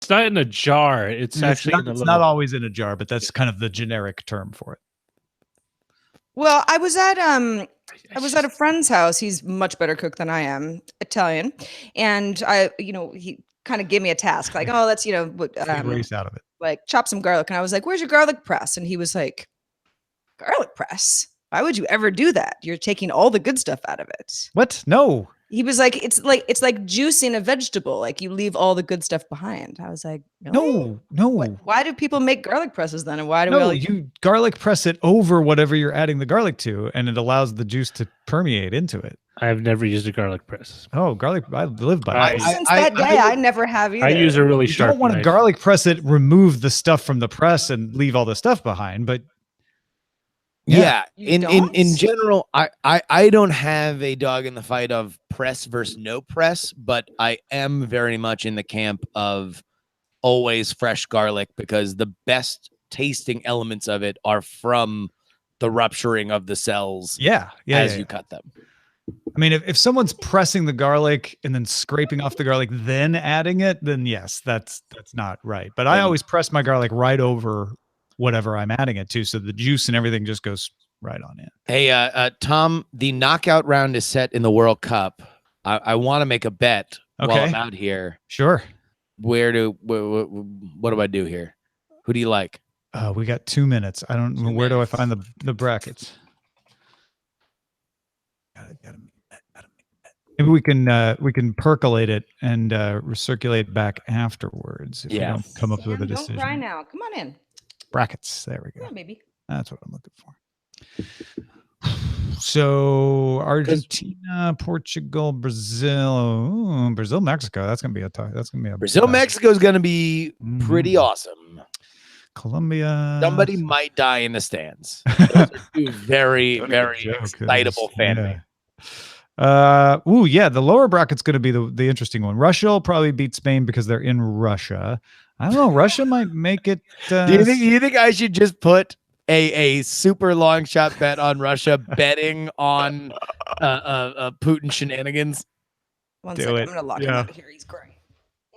it's not in a jar. It's actually in a it's little... not always in a jar, but that's kind of the generic term for it. Well, I was at a friend's house. He's much better cook than I am, Italian, and he kind of gave me a task like, oh, let's race out of it, like chop some garlic, and I was like, where's your garlic press? And he was like, garlic press? Why would you ever do that? You're taking all the good stuff out of it. What? No. He was like, it's like juicing a vegetable. Like you leave all the good stuff behind. I was like, really? No. Why do people make garlic presses then? And why do you garlic press it over whatever you're adding the garlic to, and it allows the juice to permeate into it. I've never used a garlic press. Oh, garlic! I live by it. Since that day, I never have either. I use a really sharp. You don't want to garlic press it, remove the stuff from the press, and leave all the stuff behind, but. Yeah, in general, I don't have a dog in the fight of press versus no press, but I am very much in the camp of always fresh garlic because the best tasting elements of it are from the rupturing of the cells. As you cut them. I mean, if someone's pressing the garlic and then scraping off the garlic, then adding it, then yes, that's not right. But I always press my garlic right over whatever I'm adding it to, so the juice and everything just goes right on in. Hey, Tom, the knockout round is set in the World Cup. I want to make a bet while I'm out here. Sure. What do I do here? Who do you like? We got 2 minutes. I don't know. Where do I find the brackets? Maybe we can percolate it and recirculate back afterwards if we don't come up with a decision. Don't cry now. Come on in. Brackets. There we go. Yeah, baby. That's what I'm looking for. So Argentina, Portugal, Brazil, Mexico. That's gonna be a Brazil, Mexico is gonna be pretty awesome. Colombia. Somebody might die in the stands. Those are two very, very excitable fan. The lower bracket's gonna be the interesting one. Russia will probably beat Spain because they're in Russia. I don't know. Russia might make it. Do you think I should just put a super long shot bet on Russia betting on Putin shenanigans? One second, I'm gonna lock him out here. He's crying.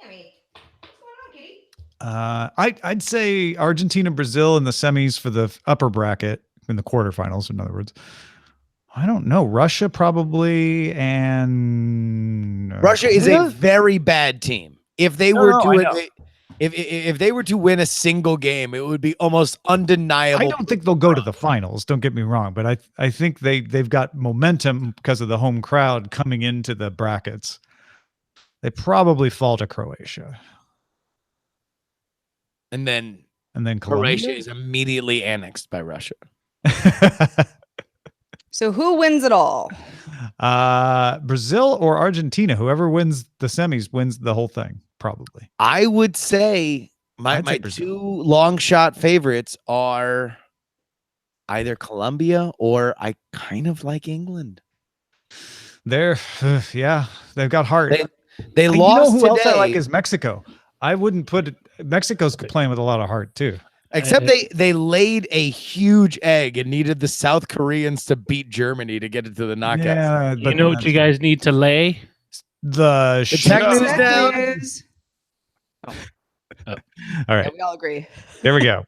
Sammy, what's going on, kitty? I'd say Argentina, Brazil in the semis for the upper bracket in the quarterfinals. In other words, I don't know. Russia probably, and Russia is a very bad team. If they were to. If they were to win a single game, it would be almost undeniable. I don't think they'll go to the finals. Don't get me wrong, but I think they've got momentum because of the home crowd coming into the brackets. They probably fall to Croatia, and then Colombia? Croatia is immediately annexed by Russia. So who wins it all? Brazil or Argentina? Whoever wins the semis wins the whole thing. Probably. I would say my two long shot favorites are either Colombia or I kind of like England. They've got heart. They lost who today. else I like is Mexico. I wouldn't put it. Mexico's playing with a lot of heart too. Except they laid a huge egg and needed the South Koreans to beat Germany to get it to the knockouts. Yeah, you know what you guys need to lay? The tech news down. Oh. All right. Yeah, we all agree. There we go.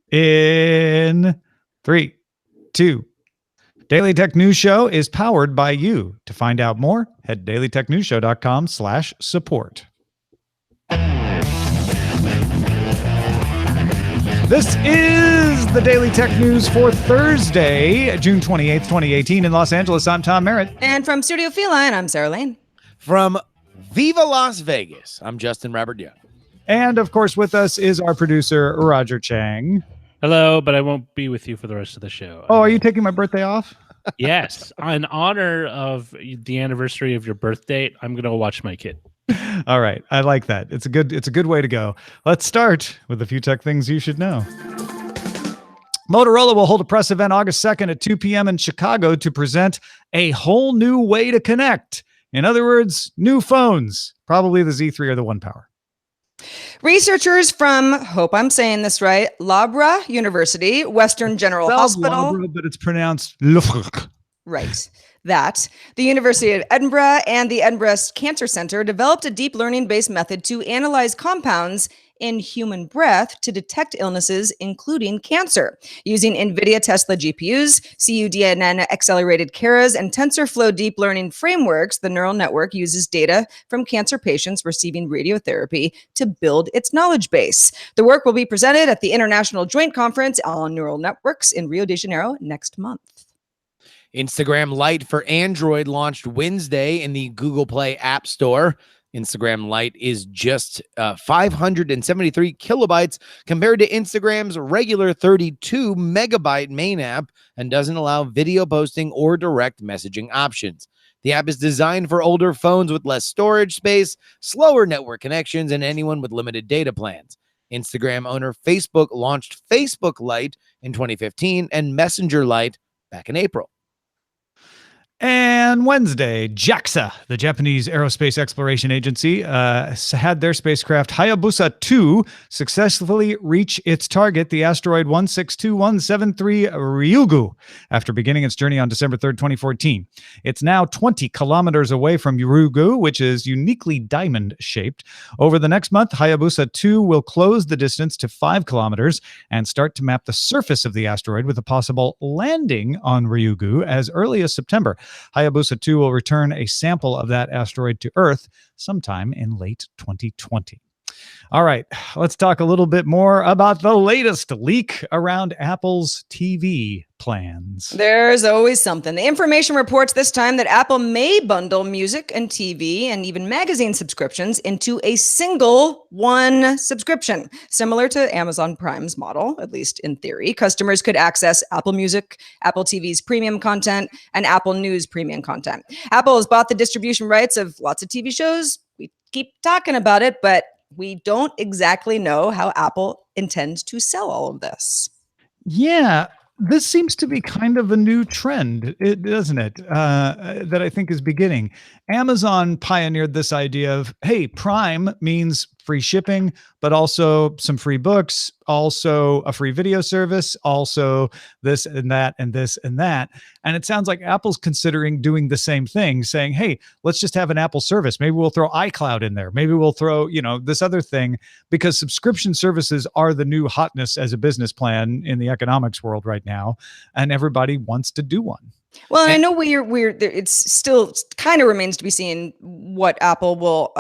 In 3, 2. Daily Tech News Show is powered by you. To find out more, head to dailytechnewsshow.com/support. This is the Daily Tech News for Thursday, June 28th, 2018 in Los Angeles. I'm Tom Merritt. And from Studio Feline, I'm Sarah Lane. From Viva Las Vegas, I'm Justin Robert Young. And, of course, with us is our producer, Roger Chang. Hello, but I won't be with you for the rest of the show. Oh, are you taking my birthday off? Yes. In honor of the anniversary of your birth date, I'm going to watch my kid. All right. I like that. It's a good way to go. Let's start with a few tech things you should know. Motorola will hold a press event August 2nd at 2 p.m. in Chicago to present a whole new way to connect. In other words, new phones, probably the Z3 or the One Power. Researchers from, hope I'm saying this right, Loughborough University, Western General Hospital. Loughborough, but it's pronounced Loughborough. Right. The University of Edinburgh and the Edinburgh Cancer Center developed a deep learning-based method to analyze compounds in human breath to detect illnesses, including cancer. Using NVIDIA Tesla GPUs, CUDNN accelerated Keras, and TensorFlow deep learning frameworks, the neural network uses data from cancer patients receiving radiotherapy to build its knowledge base. The work will be presented at the International Joint Conference on Neural Networks in Rio de Janeiro next month. Instagram Lite for Android launched Wednesday in the Google Play App Store. Instagram Lite is just 573 kilobytes compared to Instagram's regular 32 megabyte main app and doesn't allow video posting or direct messaging options. The app is designed for older phones with less storage space, slower network connections, and anyone with limited data plans. Instagram owner Facebook launched Facebook Lite in 2015 and Messenger Lite back in April. And Wednesday, JAXA, the Japanese Aerospace Exploration Agency, had their spacecraft Hayabusa 2 successfully reach its target, the asteroid 162173 Ryugu, after beginning its journey on December 3rd, 2014. It's now 20 kilometers away from Ryugu, which is uniquely diamond-shaped. Over the next month, Hayabusa 2 will close the distance to 5 kilometers and start to map the surface of the asteroid with a possible landing on Ryugu as early as September. Hayabusa 2 will return a sample of that asteroid to Earth sometime in late 2020. All right, let's talk a little bit more about the latest leak around Apple's TV plans. There's always something. The information reports this time that Apple may bundle music and TV and even magazine subscriptions into a single one subscription, similar to Amazon Prime's model, at least in theory. Customers could access Apple Music, Apple TV's premium content, and Apple News premium content. Apple has bought the distribution rights of lots of TV shows. We keep talking about it, but we don't exactly know how Apple intends to sell all of this. Yeah, this seems to be kind of a new trend, doesn't it? That I think is beginning. Amazon pioneered this idea of, hey, Prime means free shipping, but also some free books, also a free video service, also this and that and this and that. And it sounds like Apple's considering doing the same thing, saying, hey, let's just have an Apple service. Maybe we'll throw iCloud in there. Maybe we'll throw, this other thing, because subscription services are the new hotness as a business plan in the economics world right now. And everybody wants to do one. Well, and I know it's still kind of remains to be seen what Apple will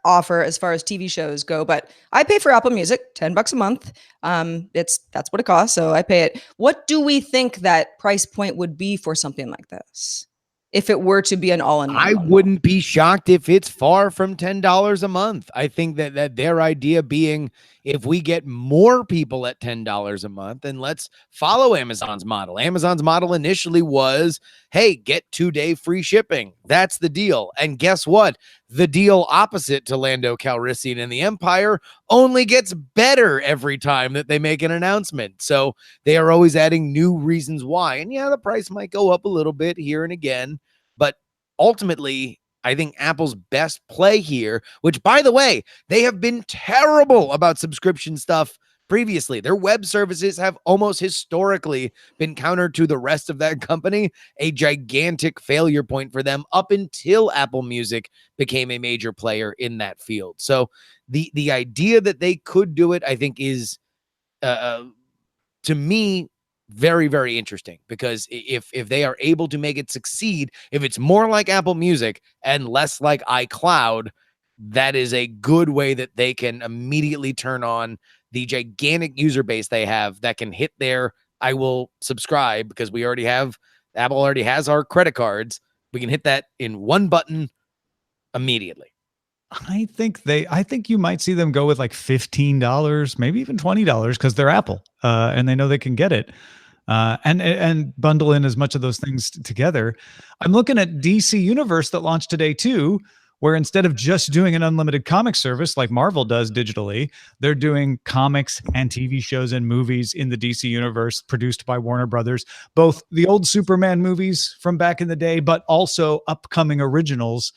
offer as far as TV shows go, but I pay for Apple Music, $10 a month. That's what it costs, so I pay it. What do we think that price point would be for something like this? If it were to be an all-in-one I wouldn't be shocked if it's far from $10 a month. I think that their idea being, if we get more people at $10 a month, then let's follow Amazon's model. Amazon's model initially was, hey, get 2-day free shipping. That's the deal. And guess what? The deal opposite to Lando Calrissian and the Empire only gets better every time that they make an announcement. So they are always adding new reasons why. And yeah, the price might go up a little bit here and again, but ultimately, I think Apple's best play here, which, by the way, they have been terrible about subscription stuff previously. Their web services have almost historically been counter to the rest of that company, a gigantic failure point for them up until Apple Music became a major player in that field. So the idea that they could do it, I think, is, to me, very, very interesting, because if they are able to make it succeed, if it's more like Apple Music and less like iCloud, that is a good way that they can immediately turn on the gigantic user base they have that can hit their, I will subscribe, because Apple already has our credit cards. We can hit that in one button immediately. I think you might see them go with like $15, maybe even $20, because they're Apple, and they know they can get it. And bundle in as much of those things together. I'm looking at DC Universe that launched today too, where instead of just doing an unlimited comic service like Marvel does digitally, they're doing comics and TV shows and movies in the DC Universe produced by Warner Brothers, both the old Superman movies from back in the day, but also upcoming originals.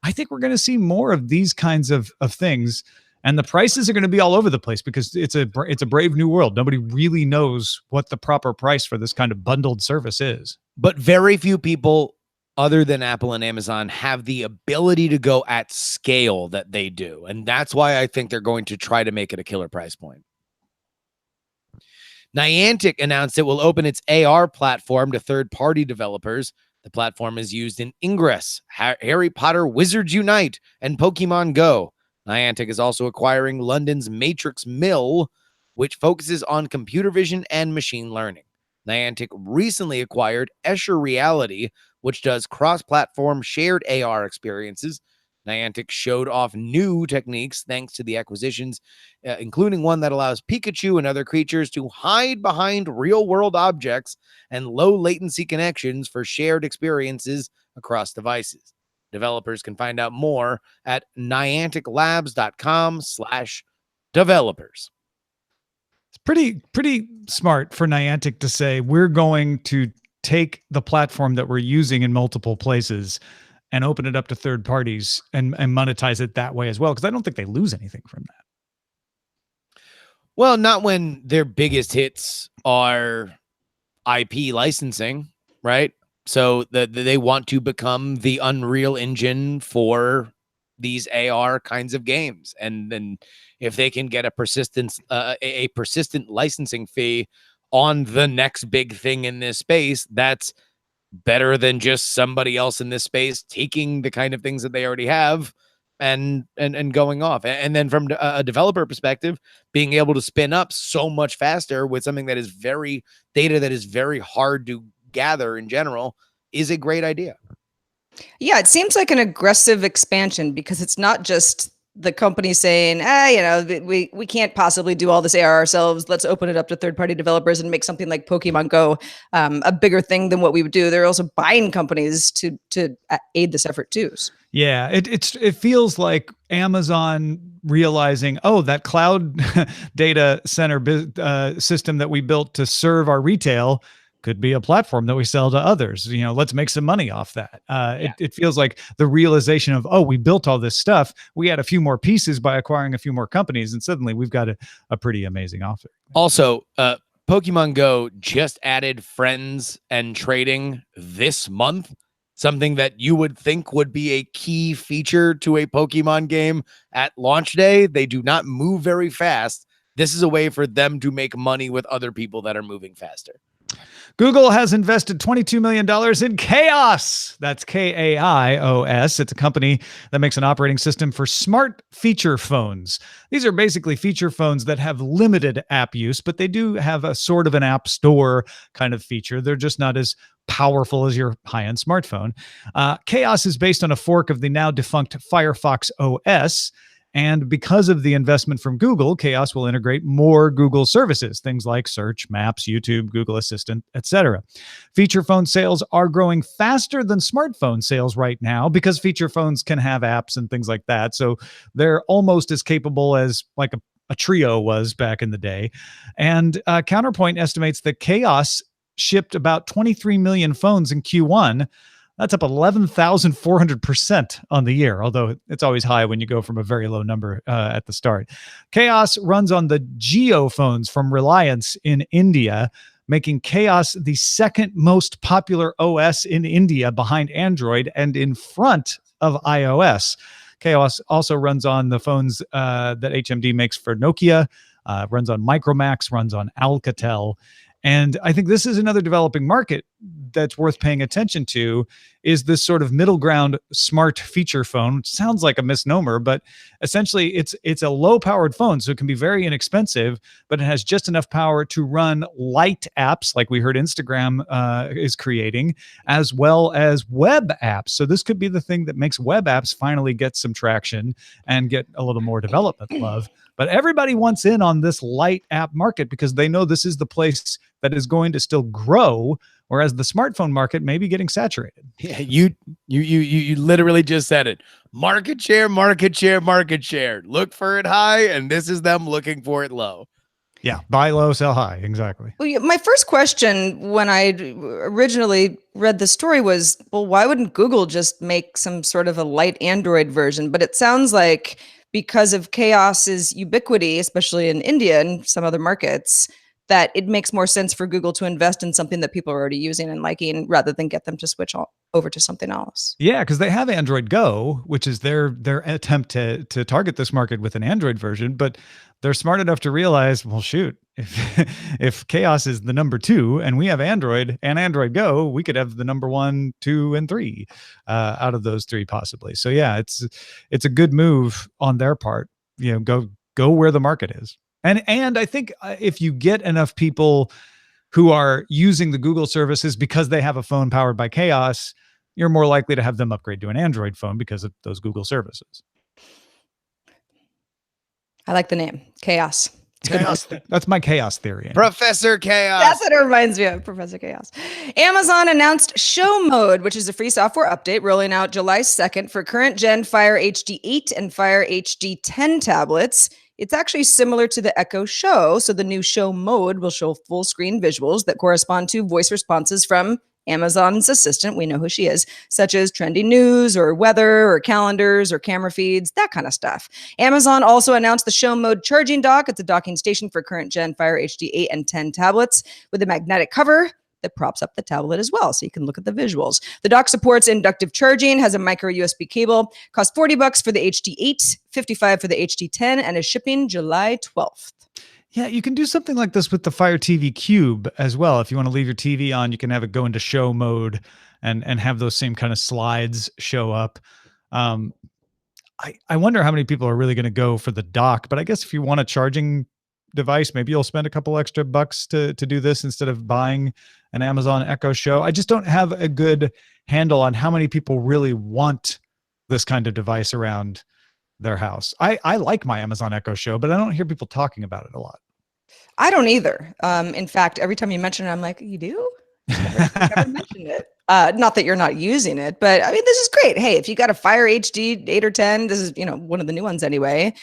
I think we're going to see more of these kinds of things. And the prices are going to be all over the place, because it's a brave new world. Nobody really knows what the proper price for this kind of bundled service is. But very few people other than Apple and Amazon have the ability to go at scale that they do. And that's why I think they're going to try to make it a killer price point. Niantic announced it will open its AR platform to third-party developers. The platform is used in Ingress, Harry Potter Wizards Unite, and Pokemon Go. Niantic is also acquiring London's Matrix Mill, which focuses on computer vision and machine learning. Niantic recently acquired Escher Reality, which does cross-platform shared AR experiences. Niantic showed off new techniques thanks to the acquisitions, including one that allows Pikachu and other creatures to hide behind real-world objects and low-latency connections for shared experiences across devices. Developers can find out more at nianticlabs.com/developers. It's pretty smart for Niantic to say, we're going to take the platform that we're using in multiple places and open it up to third parties and monetize it that way as well. Because I don't think they lose anything from that. Well, not when their biggest hits are IP licensing, right? So they want to become the Unreal Engine for these AR kinds of games. And then if they can get a persistent licensing fee on the next big thing in this space, that's better than just somebody else in this space taking the kind of things that they already have and going off. And then from a developer perspective, being able to spin up so much faster with something that is very hard to gather in general is a great idea. Yeah, it seems like an aggressive expansion because it's not just the company saying, we can't possibly do all this AR ourselves. Let's open it up to third-party developers and make something like Pokemon Go a bigger thing than what we would do. They're also buying companies to aid this effort too. Yeah, it feels like Amazon realizing, oh, that cloud data center system that we built to serve our retail could be a platform that we sell to others. Let's make some money off that. It feels like the realization of, oh, we built all this stuff. We had a few more pieces by acquiring a few more companies, and suddenly we've got a pretty amazing offer. Also, Pokemon Go just added friends and trading this month, something that you would think would be a key feature to a Pokemon game at launch day. They do not move very fast. This is a way for them to make money with other people that are moving faster. Google has invested $22 million in KaiOS. That's KaiOS. It's a company that makes an operating system for smart feature phones. These are basically feature phones that have limited app use, but they do have a sort of an app store kind of feature. They're just not as powerful as your high-end smartphone. KaiOS is based on a fork of the now defunct Firefox OS. And because of the investment from Google, KaiOS will integrate more Google services, things like Search, Maps, YouTube, Google Assistant, etc. Feature phone sales are growing faster than smartphone sales right now because feature phones can have apps and things like that. So they're almost as capable as like a Trio was back in the day. And Counterpoint estimates that KaiOS shipped about 23 million phones in Q1. That's up 11,400% on the year, although it's always high when you go from a very low number at the start. KaiOS runs on the Jio phones from Reliance in India, making KaiOS the second most popular OS in India behind Android and in front of iOS. KaiOS also runs on the phones that HMD makes for Nokia, runs on Micromax, runs on Alcatel. And I think this is another developing market that's worth paying attention to, is this sort of middle ground smart feature phone, which sounds like a misnomer, but essentially it's a low-powered phone, so it can be very inexpensive, but it has just enough power to run light apps, like we heard Instagram is creating, as well as web apps. So this could be the thing that makes web apps finally get some traction and get a little more development love. But everybody wants in on this light app market because they know this is the place that is going to still grow, whereas the smartphone market may be getting saturated. Yeah, you literally just said it. Market share, market share, market share. Look for it high, and this is them looking for it low. Yeah, buy low, sell high. Exactly. Well, my first question when I originally read the story was, well, why wouldn't Google just make some sort of a light Android version? But it sounds like because of KaiOS's ubiquity, especially in India and some other markets, that it makes more sense for Google to invest in something that people are already using and liking rather than get them to switch over to something else. Yeah, because they have Android Go, which is their attempt to target this market with an Android version, but they're smart enough to realize, well, shoot, if KaiOS is the number 2 and we have Android and Android Go, we could have the number 1, 2, and 3 out of those 3 possibly. So yeah, it's a good move on their part. Go where the market is. And I think if you get enough people who are using the Google services because they have a phone powered by KaiOS, you're more likely to have them upgrade to an Android phone because of those Google services. I like the name, KaiOS. That's my chaos theory. Professor Chaos. That's what it reminds me of, Professor Chaos. Amazon announced Show Mode, which is a free software update rolling out July 2nd for current gen Fire HD 8 and Fire HD 10 tablets. It's actually similar to the Echo Show. So the new Show Mode will show full screen visuals that correspond to voice responses from Amazon's assistant, we know who she is, such as trending news or weather or calendars or camera feeds, that kind of stuff. Amazon also announced the Show Mode charging dock. It's a docking station for current gen Fire HD 8 and 10 tablets with a magnetic cover that props up the tablet as well, so you can look at the visuals. The dock supports inductive charging, has a micro USB cable, costs $40 for the HD 8, $55 for the HD 10, and is shipping July 12th. Yeah, you can do something like this with the Fire TV Cube as well. If you want to leave your TV on, you can have it go into show mode and have those same kind of slides show up. I wonder how many people are really going to go for the dock, but I guess if you want a charging device, maybe you'll spend a couple extra bucks to do this instead of buying an Amazon Echo Show. I just don't have a good handle on how many people really want this kind of device around their house. I like my Amazon Echo Show, but I don't hear people talking about it a lot. I don't either. In fact, every time you mention it, I'm like, you do? Never mentioned it. Not that you're not using it, but I mean, this is great. Hey, if you got a Fire HD 8 or 10, this is, one of the new ones anyway.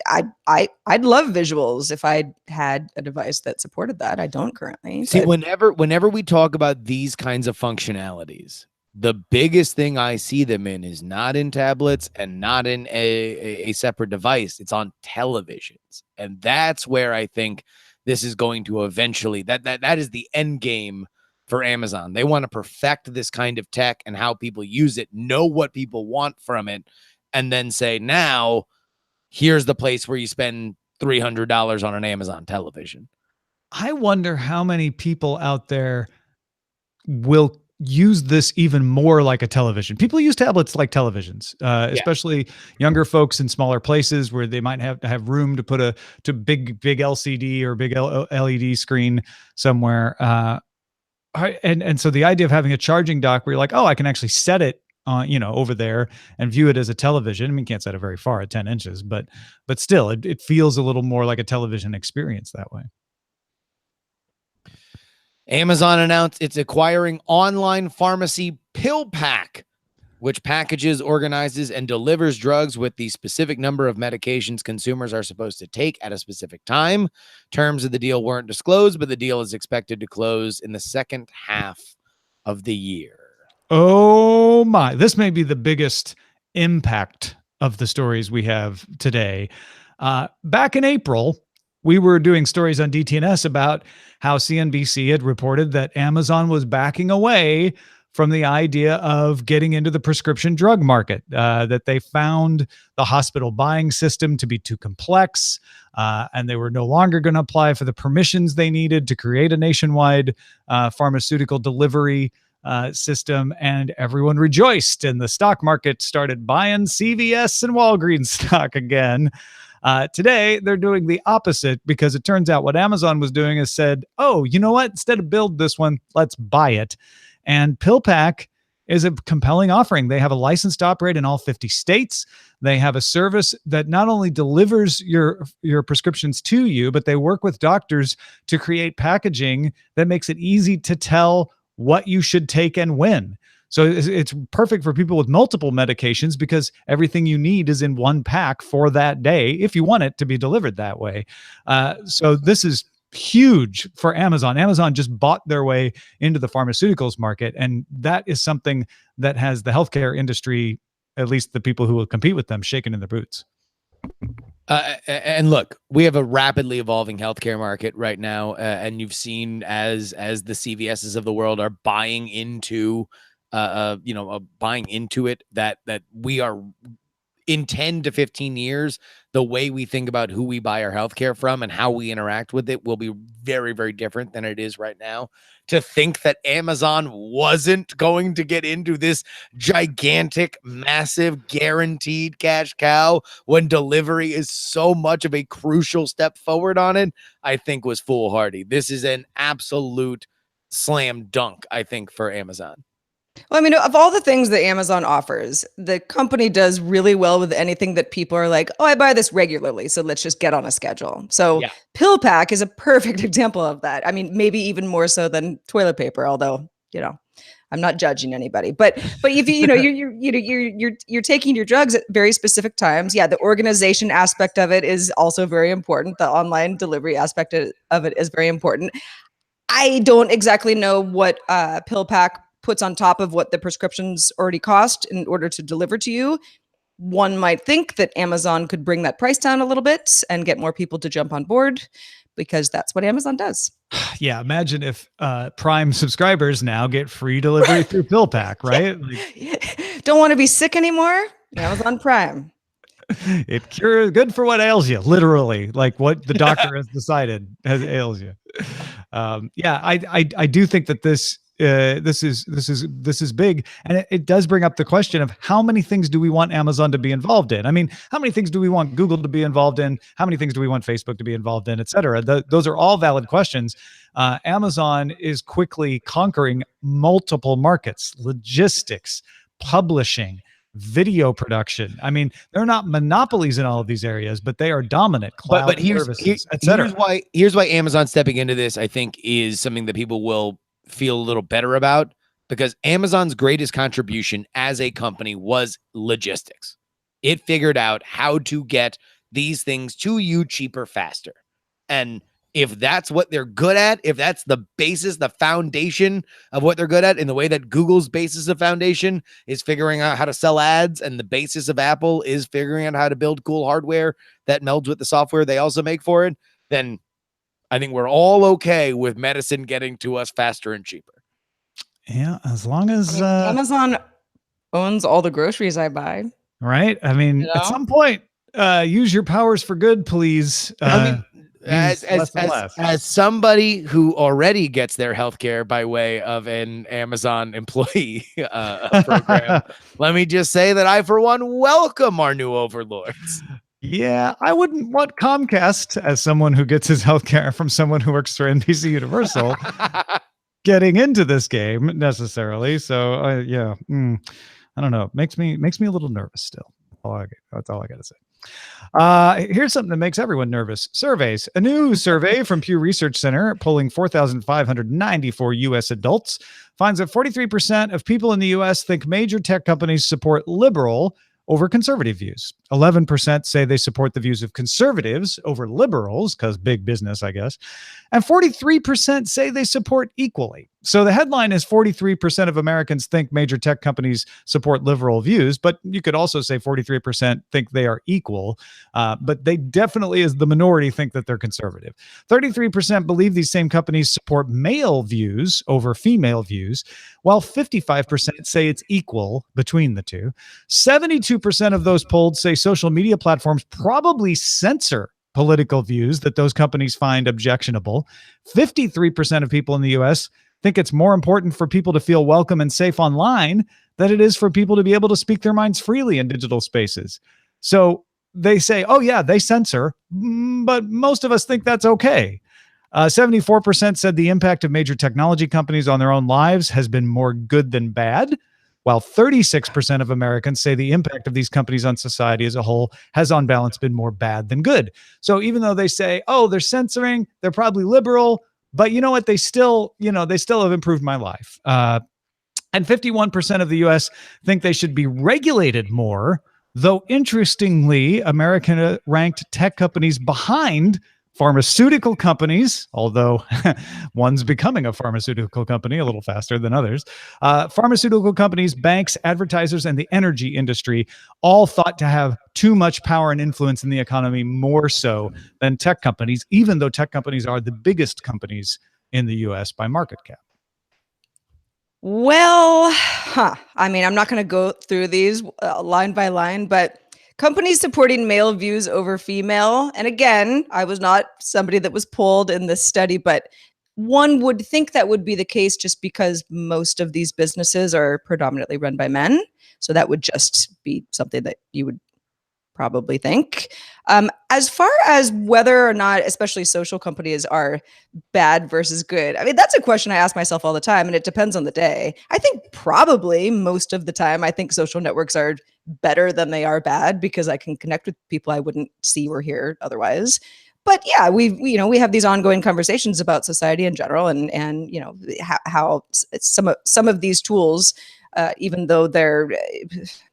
I'd love visuals if I had a device that supported that. I don't currently. See, whenever we talk about these kinds of functionalities, the biggest thing I see them in is not in tablets and not in a separate device. It's on televisions. And that's where I think this is going to eventually, that is the end game for Amazon. They want to perfect this kind of tech and how people use it, know what people want from it, and then say, now, here's the place where you spend $300 on an Amazon television. I wonder how many people out there will use this even more like a television. People use tablets like televisions, especially younger folks in smaller places where they might have to have room to put a big LCD or big LED screen somewhere. And so the idea of having a charging dock where you're like, oh, I can actually set it over there and view it as a television. I mean, you can't set it very far at 10 inches, but still it feels a little more like a television experience that way. Amazon announced it's acquiring online pharmacy PillPack, which packages, organizes, and delivers drugs with the specific number of medications consumers are supposed to take at a specific time. Terms of the deal weren't disclosed, but the deal is expected to close in the second half of the year. Oh my, this may be the biggest impact of the stories we have today. Back in April, we were doing stories on DTNS about how CNBC had reported that Amazon was backing away from the idea of getting into the prescription drug market, that they found the hospital buying system to be too complex, and they were no longer going to apply for the permissions they needed to create a nationwide pharmaceutical delivery system, and everyone rejoiced, and the stock market started buying CVS and Walgreens stock again. Today, they're doing the opposite because it turns out what Amazon was doing is said, oh, you know what? Instead of build this one, let's buy it. And PillPack is a compelling offering. They have a license to operate in all 50 states. They have a service that not only delivers your prescriptions to you, but they work with doctors to create packaging that makes it easy to tell what you should take and when. So it's perfect for people with multiple medications because everything you need is in one pack for that day if you want it to be delivered that way. So this is huge for Amazon. Amazon just bought their way into the pharmaceuticals market, and that is something that has the healthcare industry, at least the people who will compete with them, shaking in their boots. And look, we have a rapidly evolving healthcare market right now, and you've seen as the CVSs of the world are buying into, buying into it, that we are in 10 to 15 years, the way we think about who we buy our healthcare from and how we interact with it will be very, very different than it is right now. To think that Amazon wasn't going to get into this gigantic, massive, guaranteed cash cow when delivery is so much of a crucial step forward on it, I think was foolhardy. This is an absolute slam dunk, I think, for Amazon. Well, I mean, of all the things that Amazon offers, the company does really well with anything that people are like, oh, I buy this regularly, so let's just get on a schedule. So Yeah. PillPack is a perfect example of that. I mean, maybe even more so than toilet paper, although, I'm not judging anybody. But if you're taking your drugs at very specific times, yeah, the organization aspect of it is also very important. The online delivery aspect of it is very important. I don't exactly know what PillPack puts on top of what the prescriptions already cost in order to deliver to you. One might think that Amazon could bring that price down a little bit and get more people to jump on board, because that's what Amazon does. Yeah, imagine if Prime subscribers now get free delivery through PillPack, right? Don't want to be sick anymore? Amazon Prime. It cures, good for what ails you, literally, like what the doctor has decided ails you. Yeah, I do think that this is big, and it does bring up the question of how many things do we want Amazon to be involved in? I mean, how many things do we want Google to be involved in? How many things do we want Facebook to be involved in, et cetera? Those are all valid questions. Amazon is quickly conquering multiple markets: logistics, publishing, video production. I mean, they're not monopolies in all of these areas, but they are dominant. Cloud But services, et cetera. here's why Amazon stepping into this, I think, is something that people will feel a little better about, because Amazon's greatest contribution as a company was logistics. It figured out how to get these things to you cheaper, faster. And if that's what they're good at, if that's the basis, the foundation of what they're good at, in the way that Google's basis of foundation is figuring out how to sell ads, and the basis of Apple is figuring out how to build cool hardware that melds with the software they also make for it, then I think we're all okay with medicine getting to us faster and cheaper. Yeah, as long as Amazon owns all the groceries I buy. Right? I mean, at some point, use your powers for good, please. I mean, as somebody who already gets their healthcare by way of an Amazon employee program, let me just say that I, for one, welcome our new overlords. Yeah, I wouldn't want Comcast, as someone who gets his healthcare from someone who works for NBC Universal, getting into this game necessarily. So yeah, I don't know. Makes me a little nervous still. That's all I got to say. Here's something that makes everyone nervous. Surveys. A new survey from Pew Research Center, polling 4,594 U.S. adults, finds that 43% of people in the U.S. think major tech companies support liberal over conservative views. 11% say they support the views of conservatives over liberals, because big business, I guess. And 43% say they support equally. So the headline is 43% of Americans think major tech companies support liberal views, but you could also say 43% think they are equal. But they definitely, as the minority, think that they're conservative. 33% believe these same companies support male views over female views, while 55% say it's equal between the two. 72% of those polled say social media platforms probably censor political views that those companies find objectionable. 53% of people in the U.S. think it's more important for people to feel welcome and safe online than it is for people to be able to speak their minds freely in digital spaces. So they say, oh yeah, they censor, but most of us think that's okay. 74% said the impact of major technology companies on their own lives has been more good than bad, while 36% of Americans say the impact of these companies on society as a whole has on balance been more bad than good. So even though they say, oh, they're censoring, they're probably liberal, but you know what? They still have improved my life. And 51% of the U.S. think they should be regulated more, though interestingly, America ranked tech companies behind Pharmaceutical companies, although one's becoming a pharmaceutical company a little faster than others, pharmaceutical companies, banks, advertisers, and the energy industry all thought to have too much power and influence in the economy, more so than tech companies, even though tech companies are the biggest companies in the US by market cap. Well, I mean, I'm not going to go through these line by line, but companies supporting male views over female. And again, I was not somebody that was polled in this study, but one would think that would be the case just because most of these businesses are predominantly run by men. So that would just be something that you would probably think. As far as whether or not, especially social companies, are bad versus good, I mean, that's a question I ask myself all the time, and it depends on the day. I think probably most of the time, I think social networks are better than they are bad because I can connect with people I wouldn't see or hear otherwise. But yeah, we have these ongoing conversations about society in general, and how some of these tools, even though they're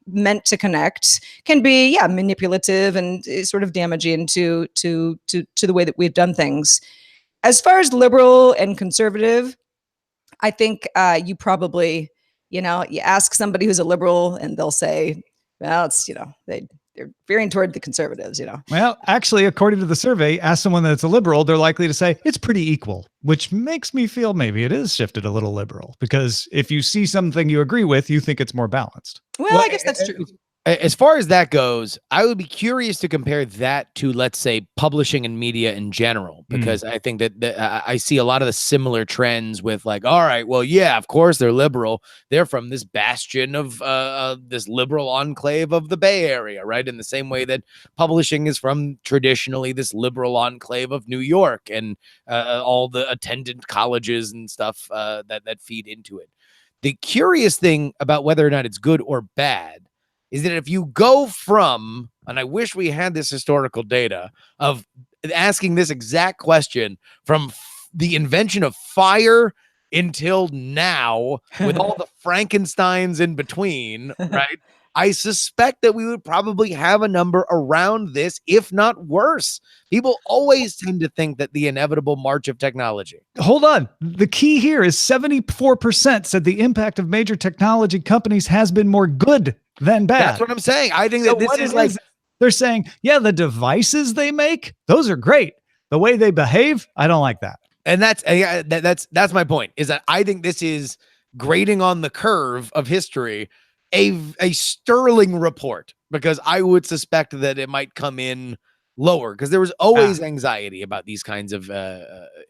meant to connect, can be manipulative and sort of damaging to the way that we've done things. As far as liberal and conservative, I think you probably you ask somebody who's a liberal and they'll say, well, it's they're veering toward the conservatives. Well, actually, according to the survey, ask someone that's a liberal, they're likely to say it's pretty equal, which makes me feel maybe it is shifted a little liberal, because if you see something you agree with, you think it's more balanced. Well, I guess that's true. As far as that goes, I would be curious to compare that to, let's say, publishing and media in general, because I think that I see a lot of the similar trends with, like, all right, well, yeah, of course they're liberal. They're from this bastion of this liberal enclave of the Bay Area, right? In the same way that publishing is from traditionally this liberal enclave of New York and all the attendant colleges and stuff that feed into it. The curious thing about whether or not it's good or bad is that if you go from, and I wish we had this historical data of asking this exact question from the invention of fire until now, with all the Frankensteins in between, right? I suspect that we would probably have a number around this, if not worse. People always tend to think that the inevitable march of technology. Hold on. The key here is 74% said the impact of major technology companies has been more good than bad. That's what I'm saying. I think that this is like, they're saying, yeah, the devices they make, those are great. The way they behave, I don't like that. And that's my point, is that I think this is grading on the curve of history, a sterling report, because I would suspect that it might come in lower, because there was always anxiety about these kinds of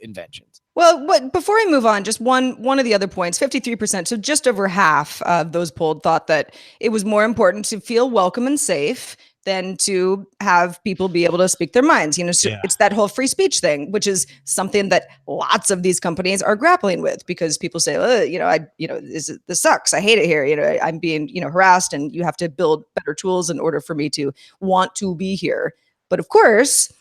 inventions. Well, before I move on, just one of the other points, 53%, so just over half of those polled thought that it was more important to feel welcome and safe than to have people be able to speak their minds. It's that whole free speech thing, which is something that lots of these companies are grappling with, because people say, this sucks. I hate it here. I'm being, harassed, and you have to build better tools in order for me to want to be here. But of course,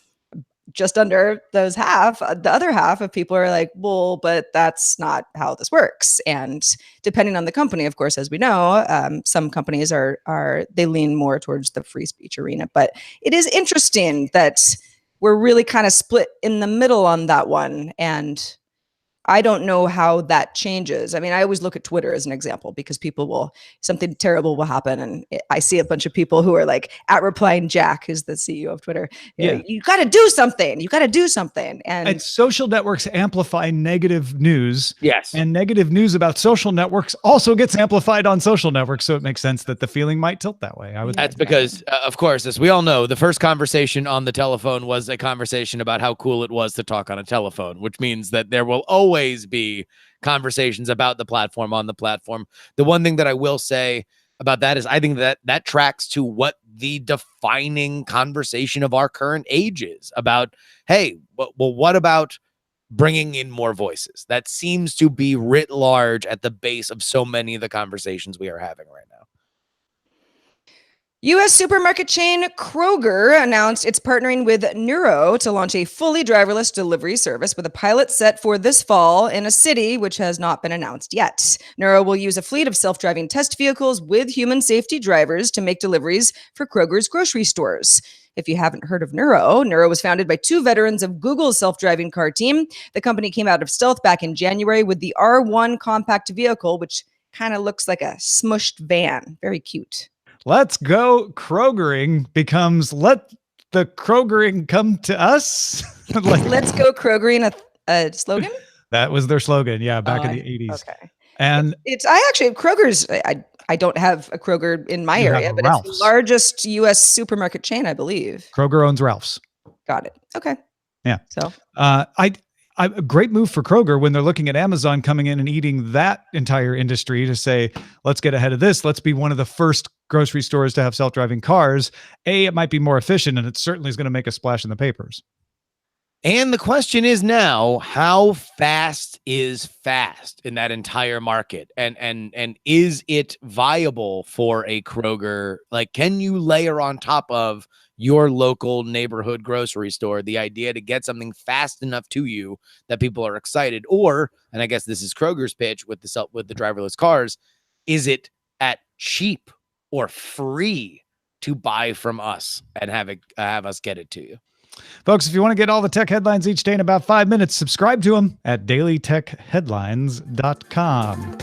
just under those the other half of people are like, well, but that's not how this works. And depending on the company, of course, as we know, some companies they lean more towards the free speech arena. But it is interesting that we're really kind of split in the middle on that one. And I don't know how that changes. I mean, I always look at Twitter as an example, because something terrible will happen. And I see a bunch of people who are like @replying Jack, who's the CEO of Twitter. You got to do something. You got to do something. And social networks amplify negative news. Yes. And negative news about social networks also gets amplified on social networks. So it makes sense that the feeling might tilt that way. That's because, of course, as we all know, the first conversation on the telephone was a conversation about how cool it was to talk on a telephone, which means that there will always be conversations about the platform on the platform. The one thing that I will say about that is I think that tracks to what the defining conversation of our current age is about. Hey, well, what about bringing in more voices? That seems to be writ large at the base of so many of the conversations we are having right now. U.S. supermarket chain Kroger announced it's partnering with Nuro to launch a fully driverless delivery service, with a pilot set for this fall in a city which has not been announced yet. Nuro will use a fleet of self-driving test vehicles with human safety drivers to make deliveries for Kroger's grocery stores. If you haven't heard of Neuro was founded by two veterans of Google's self-driving car team. The company came out of stealth back in January with the R1 compact vehicle, which kind of looks like a smushed van. Very cute. Let's go Krogering becomes let the Krogering come to us. Like, Let's go Krogering, a slogan? that was their slogan. Yeah. Back in the 80s. Okay. And I actually, Kroger's, I don't have a Kroger in my You have area, a but Ralph's. it's the largest U.S. supermarket chain, I believe. Kroger owns Ralph's. Got it. Okay. Yeah. So A great move for Kroger when they're looking at Amazon coming in and eating that entire industry to say, let's get ahead of this. Let's be one of the first grocery stores to have self-driving cars. It might be more efficient, and it certainly is going to make a splash in the papers. And the question is now, how fast is fast in that entire market? And is it viable for a Kroger? Like, can you layer on top of your local neighborhood grocery store the idea to get something fast enough to you that people are excited? Or, and I guess this is Kroger's pitch with the driverless cars, is it at cheap or free to buy from us and have us get it to you? Folks, if you want to get all the tech headlines each day in about 5 minutes, subscribe to them at dailytechheadlines.com.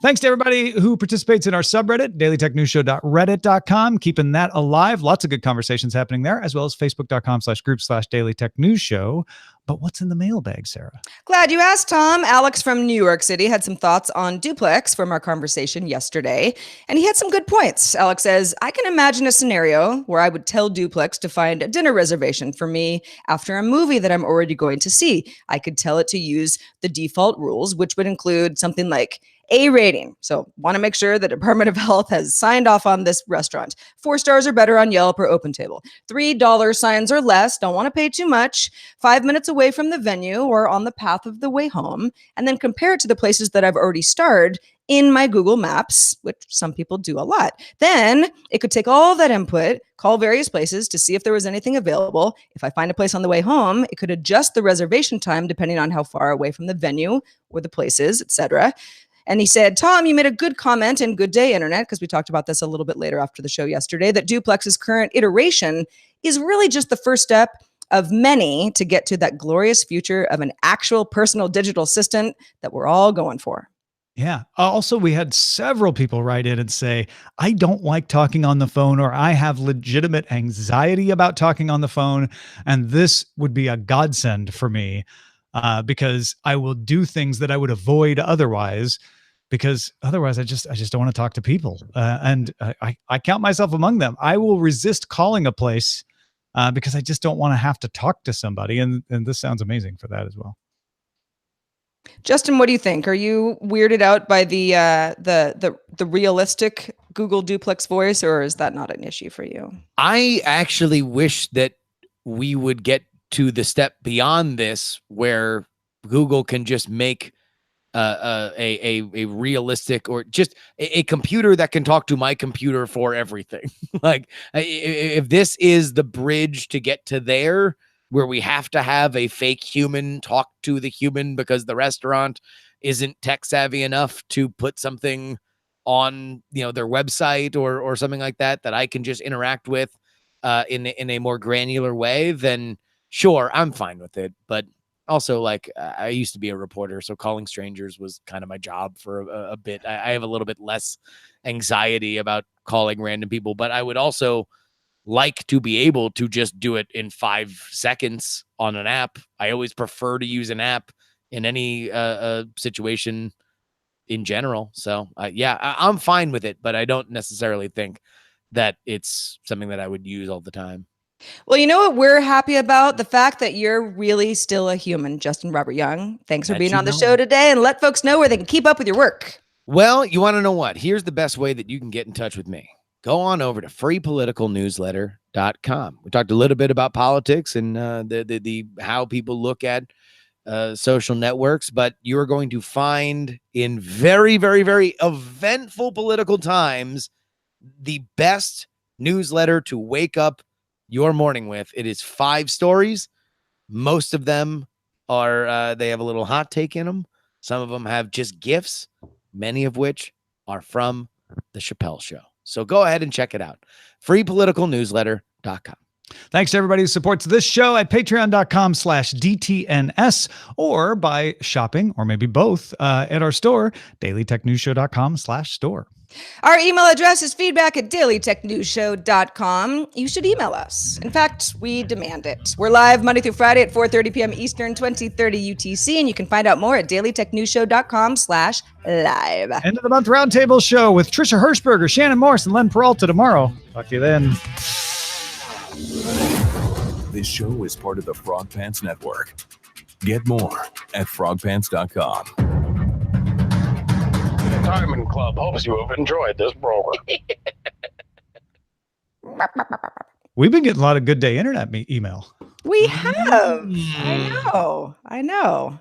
Thanks to everybody who participates in our subreddit, dailytechnewsshow.reddit.com, keeping that alive. Lots of good conversations happening there, as well as facebook.com/group/dailytechnewsshow. But what's in the mailbag, Sarah? glad you asked, Tom. Alex from New York City had some thoughts on Duplex from our conversation yesterday, and he had some good points. Alex says, I can imagine a scenario where I would tell Duplex to find a dinner reservation for me after a movie that I'm already going to see. I could tell it to use the default rules, which would include something like A rating. So want to make sure the Department of Health has signed off on this restaurant. 4 stars or better on Yelp or OpenTable. $3 signs or less. Don't want to pay too much. 5 minutes away from the venue or on the path of the way home. And then compare it to the places that I've already starred in my Google Maps, which some people do a lot. Then it could take all that input, call various places to see if there was anything available. If I find a place on the way home, it could adjust the reservation time depending on how far away from the venue or the place is, etc. And he said, Tom, you made a good comment in Good Day Internet, because we talked about this a little bit later after the show yesterday, that Duplex's current iteration is really just the first step of many to get to that glorious future of an actual personal digital assistant that we're all going for. Yeah. Also, we had several people write in and say, I don't like talking on the phone, or I have legitimate anxiety about talking on the phone. And this would be a godsend for me because I will do things that I would avoid otherwise, because otherwise I just don't want to talk to people. And I count myself among them. I will resist calling a place because I just don't want to have to talk to somebody. And this sounds amazing for that as well. Justin, what do you think? Are you weirded out by the realistic Google Duplex voice, or is that not an issue for you? I actually wish that we would get to the step beyond this where Google can just make a realistic, or just a computer that can talk to my computer for everything. Like, if this is the bridge to get to there, where we have to have a fake human talk to the human because the restaurant isn't tech savvy enough to put something on, their website or something like that I can just interact with in a more granular way, then sure, I'm fine with it. But also, like, I used to be a reporter, so calling strangers was kind of my job for a bit. I have a little bit less anxiety about calling random people, but I would also like to be able to just do it in 5 seconds on an app. I always prefer to use an app in any situation in general. So yeah, I'm fine with it, but I don't necessarily think that it's something that I would use all the time. Well, you know what we're happy about? The fact that you're really still a human, Justin Robert Young. Thanks for being on the show today, and let folks know where they can keep up with your work. Well, you want to know what? Here's the best way that you can get in touch with me. Go on over to freepoliticalnewsletter.com. We talked a little bit about politics and the how people look at social networks, but you're going to find in very, very, very eventful political times the best newsletter to wake up your morning with. It is 5 stories. Most of them are they have a little hot take in them. Some of them have just gifts, many of which are from the Chappelle Show. So go ahead and check it out. freepoliticalnewsletter.com. Thanks to everybody who supports this show at patreon.com/DTNS or by shopping, or maybe both, at our store, dailytechnewsshow.com/store. Our email address is feedback@dailytechnewsshow.com. You should email us. In fact, we demand it. We're live Monday through Friday at 4:30 p.m. Eastern, 2030 UTC, and you can find out more at dailytechnewsshow.com/live. End of the month roundtable show with Trisha Hirschberger, Shannon Morse, and Len Peralta tomorrow. Talk to you then. This show is part of the Frog Pants Network. Get more at frogpants.com. The Diamond Club hopes you have enjoyed this program. We've been getting a lot of Good Day Internet email. We have. I know.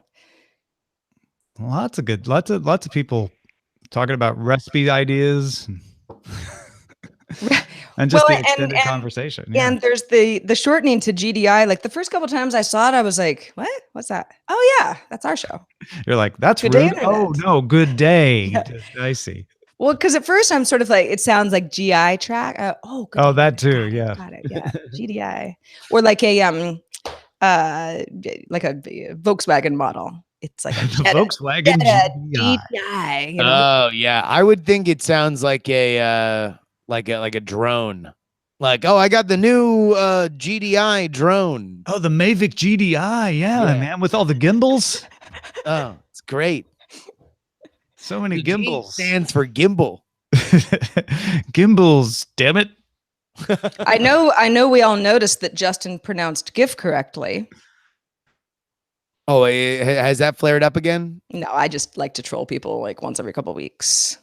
Lots of people talking about recipe ideas and just the extended conversation. Yeah. And there's the shortening to GDI. Like the first couple times I saw it, I was like, "What? What's that?" Oh yeah, that's our show. You're like, "That's Good rude." Day Oh Internet. no, Good Day. Yeah. I see. Well, because at first I'm sort of like, it sounds like GI track. Good Oh, Day that too. Internet. Yeah. Got it. Yeah, GDI, or like a Volkswagen model. It's like a The Jetta, Volkswagen Jetta GDI. GDI. You know? Oh yeah, I would think it sounds like a drone. Like, oh, I got the new GDI drone. Oh, the Mavic GDI. Yeah, Yeah. man, with all the gimbals. Oh, it's great. So many The G gimbals. stands for gimbal. Gimbals, damn it. I know. We all noticed that Justin pronounced GIF correctly. Oh, has that flared up again? No, I just like to troll people like once every couple weeks.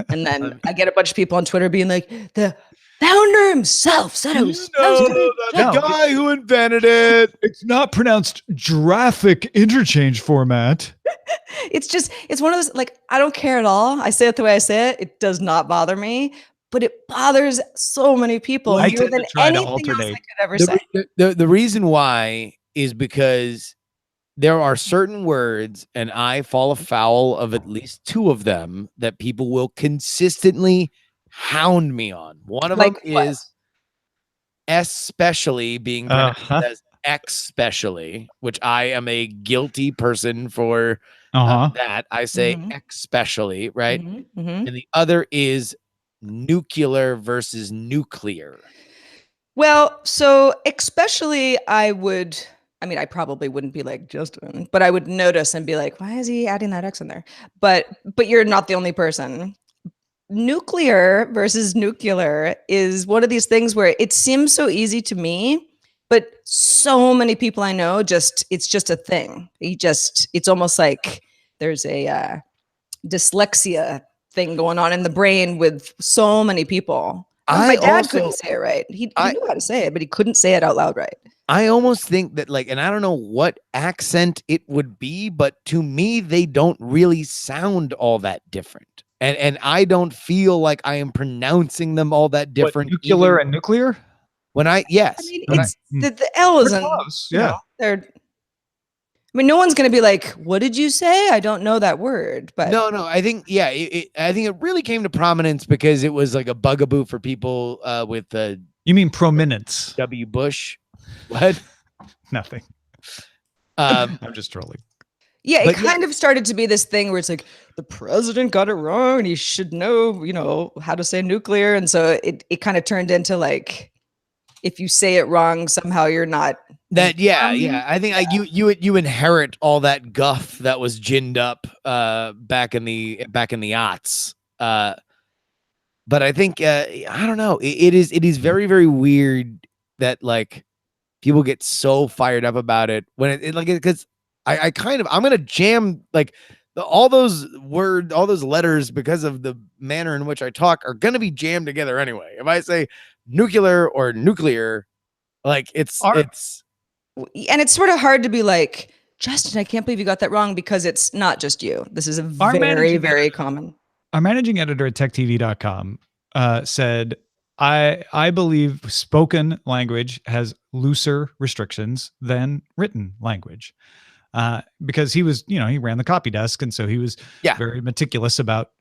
And then I get a bunch of people on Twitter being like, the founder himself said it was supposed to be No. guy who invented it. It's not pronounced graphic interchange format. it's one of those, like, I don't care at all. I say it the way I say it. It does not bother me, but it bothers so many people Well, I more tend to than try to anything else I alternate. could ever say. The reason why is because there are certain words, and I fall afoul of at least two of them that people will consistently hound me on. One of them Like what? is especially being pronounced Uh-huh. as especially, which I am a guilty person for that. I say Mhm. especially, right? Mhm, mhm. And the other is nuclear versus nuclear. Well, so especially I probably wouldn't be like Justin, but I would notice and be like, why is he adding that X in there? But you're not the only person. Nuclear versus nuclear is one of these things where it seems so easy to me, but so many people I know it's just a thing. It's almost like there's a dyslexia thing going on in the brain with so many people. My dad couldn't say it right. He knew how to say it, but he couldn't say it out loud right. I almost think that, like, and I don't know what accent it would be, but to me, they don't really sound all that different. And I don't feel like I am pronouncing them all that different. Nuclear and nuclear? When I I mean, it's the L They're isn't close, you know, yeah. they're I mean, no one's going to be like, what did you say? I don't know that word, but no, I think, yeah, I think it really came to prominence because it was like a bugaboo for people with You mean prominence? W. Bush. What? Nothing. Um, I'm just trolling. yeah, it but kind of started to be this thing where it's like the president got it wrong and he should know, how to say nuclear. And so it kind of turned into like, if you say it wrong, somehow you're not. That yeah. I think like you inherit all that guff that was ginned up back in the aughts. But I think I don't know. It is very, very weird that like people get so fired up about it when it like because I'm gonna jam like all those letters because of the manner in which I talk are gonna be jammed together anyway. If I say nuclear or nuclear, like it's And it's sort of hard to be like, Justin, I can't believe you got that wrong, because it's not just you. This is a very, very common. Our managing editor at techtv.com said, I believe spoken language has looser restrictions than written language. Because he was, he ran the copy desk. And so he was very meticulous about,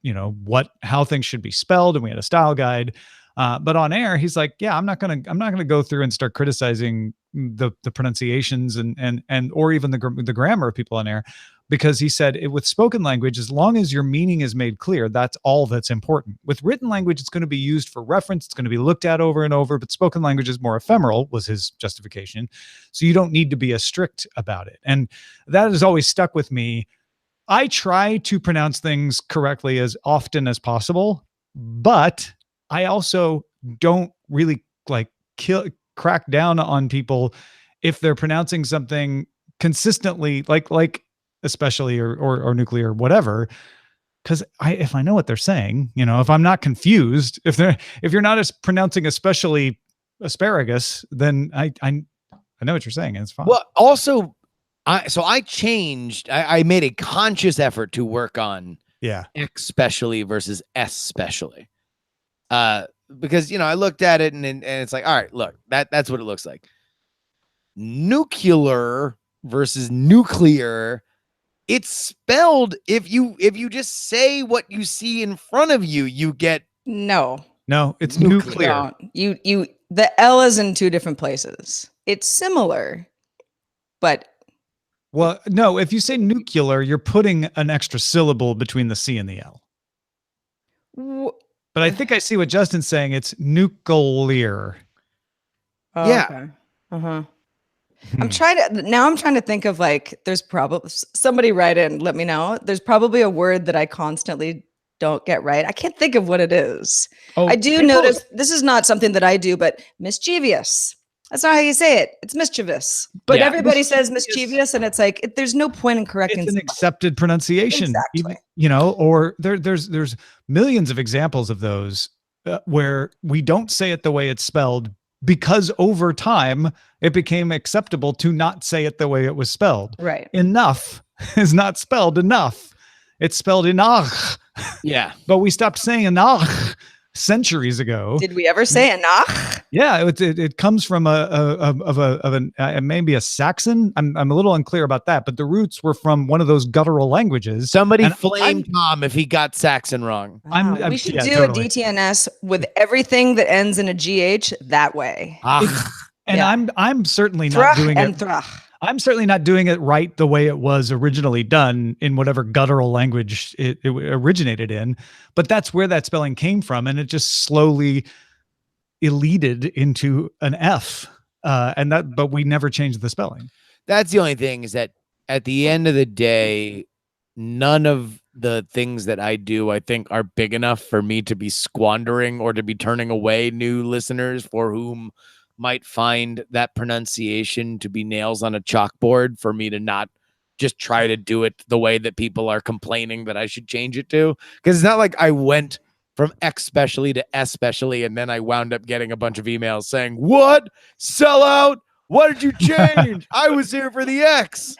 how things should be spelled. And we had a style guide. But on air, he's like, yeah, I'm not gonna go through and start criticizing the pronunciations and or even the grammar of people on air, because he said with spoken language, as long as your meaning is made clear, that's all that's important. With written language, it's going to be used for reference, it's going to be looked at over and over, but spoken language is more ephemeral, was his justification. So you don't need to be as strict about it. And that has always stuck with me. I try to pronounce things correctly as often as possible, but I also don't really like crack down on people if they're pronouncing something consistently, like especially or nuclear or whatever. Because if I know what they're saying, if I'm not confused, if you're not pronouncing especially asparagus, then I know what you're saying, and it's fine. Well, also, I changed. I made a conscious effort to work on especially versus especially. Because I looked at it and it's like, all right, look, that's what it looks like. Nuclear versus nuclear. It's spelled if you just say what you see in front of you, you get no, it's nuclear. You the L is in two different places. It's similar, but well, no, if you say nuclear, you're putting an extra syllable between the C and the L. But I think I see what Justin's saying. It's nuclear. Oh, yeah. Okay. Uh-huh. I'm trying to think of like, there's probably somebody write in, let me know. There's probably a word that I constantly don't get right. I can't think of what it is. I do notice this is not something that I do, but mischievous. That's not how you say it. It's mischievous. But everybody says mischievous, and it's like there's no point in correcting. It's an accepted pronunciation, exactly. Or there's millions of examples of those where we don't say it the way it's spelled because over time it became acceptable to not say it the way it was spelled. Right. Enough is not spelled enough. It's spelled enough. Yeah. But we stopped saying enough centuries ago. Did we ever say enough? Yeah, it comes from maybe a Saxon. I'm a little unclear about that, but the roots were from one of those guttural languages. Somebody flame Tom if he got Saxon wrong. We should do totally. A DTNS with everything that ends in a GH that way. And I'm certainly not doing it. I'm certainly not doing it right the way it was originally done in whatever guttural language it originated in. But that's where that spelling came from, and it just slowly eluded into an F. But we never changed the spelling. That's the only thing, is that at the end of the day, none of the things that I do, I think, are big enough for me to be squandering or to be turning away new listeners for whom might find that pronunciation to be nails on a chalkboard, for me to not just try to do it the way that people are complaining that I should change it to. Because it's not like I went from especially to especially and then I wound up getting a bunch of emails saying, what? Sell out? What did you change? I was here for the X.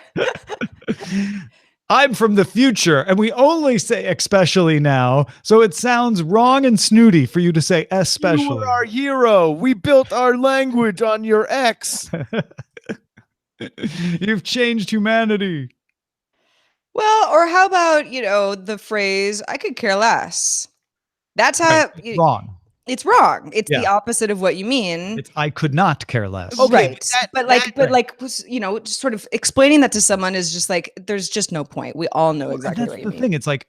I'm from the future, and we only say especially now, so it sounds wrong and snooty for you to say especially. You were our hero. We built our language on your X. You've changed humanity. Well, or how about, the phrase, I could care less. That's how it's wrong. It's wrong. It's the opposite of what you mean. It's I could not care less. Okay, right. But just sort of explaining that to someone is just like, there's just no point. We all know exactly what you mean. That's the thing. It's like,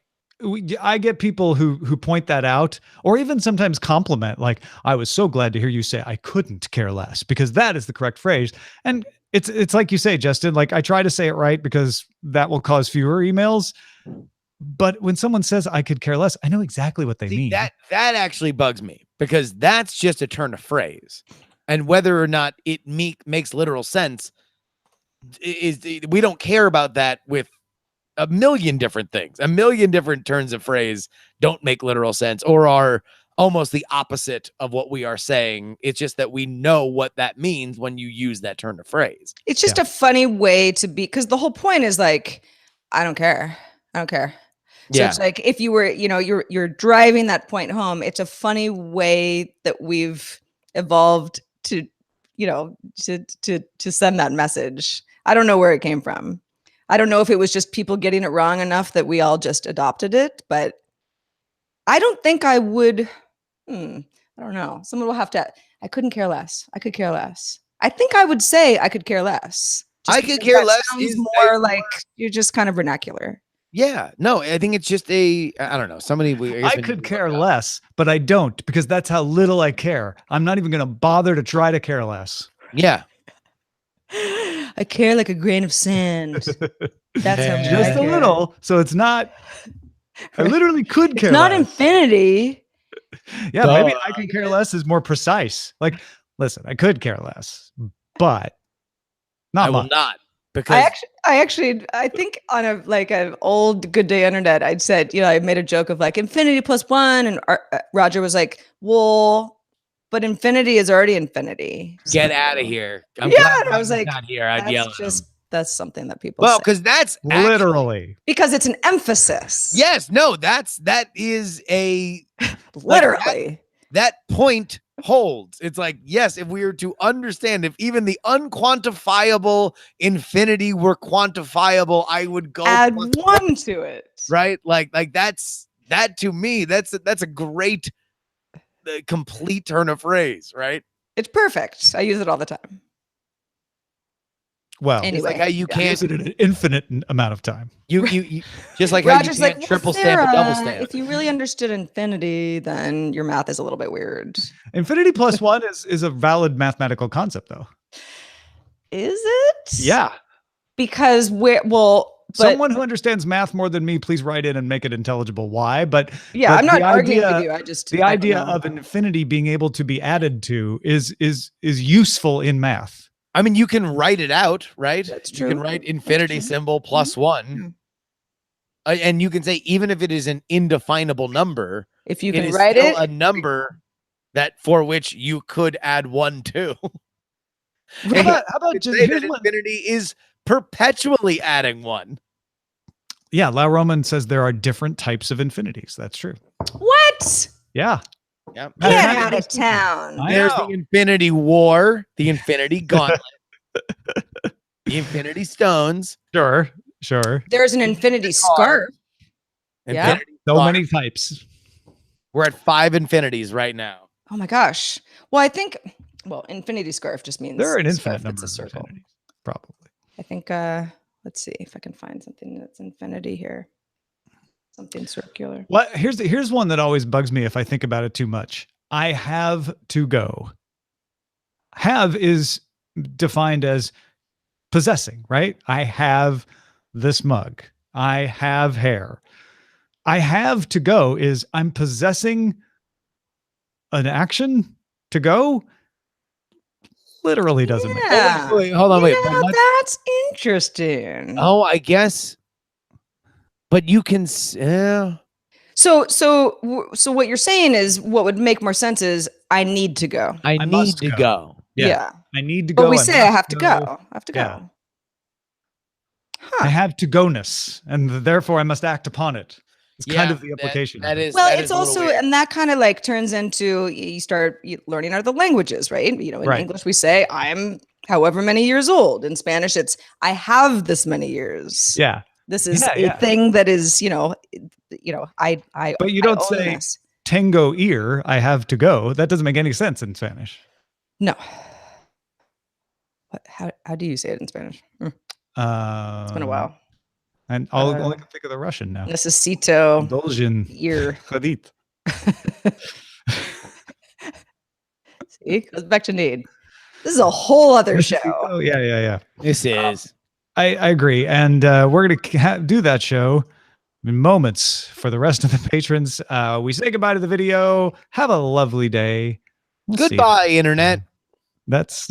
I get people who point that out, or even sometimes compliment, like, I was so glad to hear you say I couldn't care less, because that is the correct phrase. And it's like you say, Justin, like, I try to say it right because that will cause fewer emails. But when someone says I could care less, I know exactly what they mean. That actually bugs me, because that's just a turn of phrase. And whether or not it makes literal sense, we don't care about that with a million different things. A million different turns of phrase don't make literal sense or are almost the opposite of what we are saying. It's just that we know what that means when you use that turn of phrase. It's just a funny way to be, because the whole point is like, I don't care. So it's like, if you were, you're driving that point home, it's a funny way that we've evolved to, to send that message. I don't know where it came from. I don't know if it was just people getting it wrong enough that we all just adopted it, but I don't think I would. I don't know. Someone will have to. I couldn't care less. I could care less. I think I would say I could care less. I could because care that less sounds is more like you're just kind of vernacular. Yeah, no, I think it's just I don't know. Somebody I could care less, but I don't because that's how little I care. I'm not even going to bother to try to care less. Yeah. I care like a grain of sand. That's how much Just I a care. little. So it's not, I literally could care It's not less. infinity. Yeah, maybe I could care less is more precise. Like, listen, I could care less, but not I will much. not. Because I think on an old Good Day Internet, I'd said, I made a joke of like infinity plus one, and Roger was like, "Well, but infinity is already infinity." get out of here. I'm Yeah, glad and I was Roger's like, not here. I'd yell at him. that's something that people Well, say because that's Literally. because it's an emphasis. yes, no, that is a literally. that point holds. It's like, yes, if we were to understand, if even the unquantifiable infinity were quantifiable, I would go Add plus one to it. right? Like that to me, that's a great complete turn of phrase, right? It's perfect. I use it all the time. Well, Anyway, It's like how you I can't use it an infinite amount of time. you just like how Roger's you can't like, triple "Well, stamp a double Sarah, stamp. if you really understood infinity, then your math is a little bit weird. Infinity plus one is a valid mathematical concept, though. Is it? Yeah. Because but Someone who understands math more than me, please write in and make it intelligible. Why? But yeah, but I'm not the arguing idea- with you. I just the I don't idea know. of infinity being able to be added to is useful in math. I mean, you can write it out, right? That's You can true. write infinity true. symbol plus one. And you can say, even if it is an indefinable number, If you it can is write still it, a number that for which you could add one to. How about just say here's that one- infinity is perpetually adding one. Yeah, La Roman says there are different types of infinities. That's true. what? Yeah. Yeah. Get Mathematically out of speaking. town. I There's know. the infinity war, the infinity gauntlet, the infinity stones, Sure. There's an infinity scarf. Yeah. infinity So bar. many types. We're at 5 infinities right now. Oh my gosh. Well, I think infinity scarf just means There are an scarf infinite that's number a of circle. infinities, probably. I think let's see if I can find something that's infinity here. Something circular. What here's one that always bugs me if I think about it too much. I have to go. Have is defined as possessing, right? I have this mug. I have hair. I have to go is I'm possessing an action to go. Literally doesn't make sense. Yeah. Wait, hold on, wait. Yeah, but what- that's interesting. Oh, I guess. But you can. So what you're saying is what would make more sense is I need to go. I need must to go. go. Yeah. I need to go. But we say I have to go. I have to go. Yeah. Huh. I have to go-ness, and therefore I must act upon it. It's kind Yeah, of the implication. That of it. is. Well, that it's is a little also, weird. and that kind of like turns into you start learning other languages, right? In Right. English, we say I'm however many years old. In Spanish, it's I have this many years. Yeah. This is Yeah, a yeah. thing that is, I. But you I don't own say this. tango ear, I have to go. That doesn't make any sense in Spanish. No. How do you say it in Spanish? It's been a while. And I'll only can think of the Russian now. Necesito Dolzhin ear. Kredit. See, goes back to need. This is a whole other show. Oh, yeah. This is. I agree. And we're going to do that show in moments for the rest of the patrons. We say goodbye to the video. Have a lovely day. We'll see you. Goodbye, internet. That's